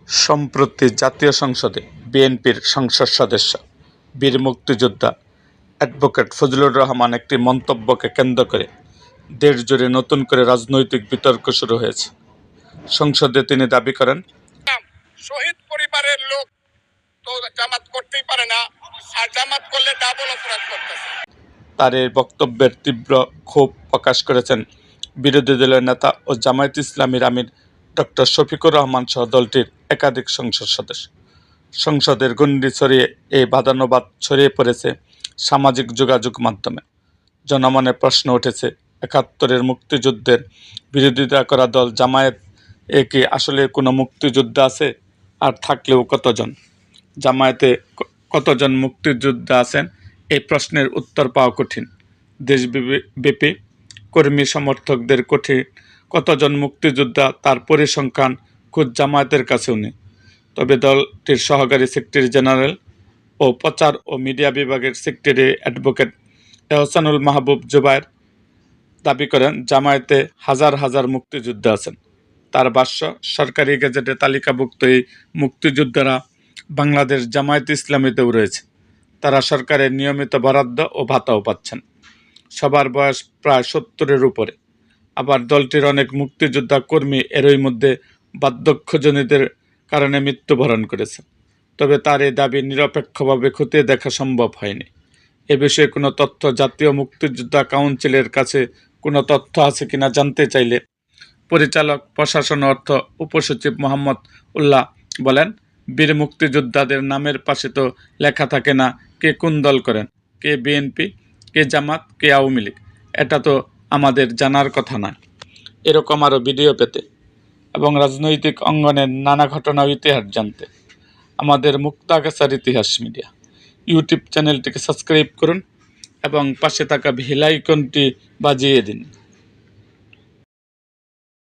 সম্প্রতি জাতীয় সংসদে বিএনপির সংসদ সদস্য বীর মুক্তিযোদ্ধা অ্যাডভোকেট ফজলুর রহমান একটি মন্তব্যকে কেন্দ্র করে দেশজুড়ে নতুন করে রাজনৈতিক বিতর্ক শুরু হয়েছে। সংসদে তিনি দাবি করেন, শহীদ পরিবারের লোক তো জামাত করতেই পারে না, আর জামাত করলে ডাবল অপরাধ করতেছে। তার এই বক্তব্যের তীব্র ক্ষোভ প্রকাশ করেছেন বিরোধী দলের নেতা ও জামায়াত ইসলামীর আমির ডক্টর শফিকুর রহমান সহ দলটির একাধিক সংসদ সদস্য। সংসদের গণ্ডি ছড়িয়ে এই বাদানুবাদ ছড়িয়ে পড়েছে সামাজিক যোগাযোগ মাধ্যমে। জনমনে প্রশ্ন উঠেছে, ৭১-এর মুক্তিযুদ্ধের বিরোধিতা করা দল জামায়াত কি আসলে কোনো মুক্তিযোদ্ধা আছে? আর থাকলেও কতজন? জামায়াতে কতজন মুক্তিযোদ্ধা আছেন? এই প্রশ্নের উত্তর পাওয়া কঠিন। দেশব্যাপী কর্মী সমর্থকদের কতজন মুক্তিযোদ্ধা তার পরিসংখ্যান খোঁজ জামায়াতের কাছেও নেই। তবে দলটির সহকারী সেক্রেটারি জেনারেল ও প্রচার ও মিডিয়া বিভাগের সেক্রেটারি অ্যাডভোকেট এহসানুল মাহবুব জুবায়ের দাবি করেন, জামায়াতে হাজার হাজার মুক্তিযোদ্ধা আছেন। তার ভাষ্য, সরকারি গেজেটে তালিকাভুক্ত এই মুক্তিযোদ্ধারা বাংলাদেশ জামায়াত ইসলামীতেও রয়েছে। তারা সরকারের নিয়মিত বরাদ্দ ও ভাতাও পাচ্ছেন। সবার বয়স প্রায় ৭০-এর উপরে। আবার দলটির অনেক মুক্তিযোদ্ধা কর্মী এরই মধ্যে বার্ধক্যজনিতের কারণে মৃত্যুবরণ করেছে। তবে তার এই দাবি নিরপেক্ষভাবে খতিয়ে দেখা সম্ভব হয়নি। এ বিষয়ে কোনো তথ্য জাতীয় মুক্তিযোদ্ধা কাউন্সিলের কাছে কোনো তথ্য আছে কিনা জানতে চাইলে পরিচালক প্রশাসন অর্থ উপসচিব মোহাম্মদ উল্লাহ বলেন, বীর মুক্তিযোদ্ধাদের নামের পাশে তো লেখা থাকে না কে কোন দল করেন, কে বিএনপি, কে জামাত, কে আওয়ামী লীগ। এটা তো আমাদের জানার কথা নয়। এরকম আরও ভিডিও পেতে এবং রাজনৈতিক অঙ্গনের নানা ঘটনা ও ইতিহাস জানতে আমাদের মুক্তাগাছার ইতিহাস মিডিয়া ইউটিউব চ্যানেলটিকে সাবস্ক্রাইব করুন এবং পাশে থাকা বেল আইকনটি বাজিয়ে দিন।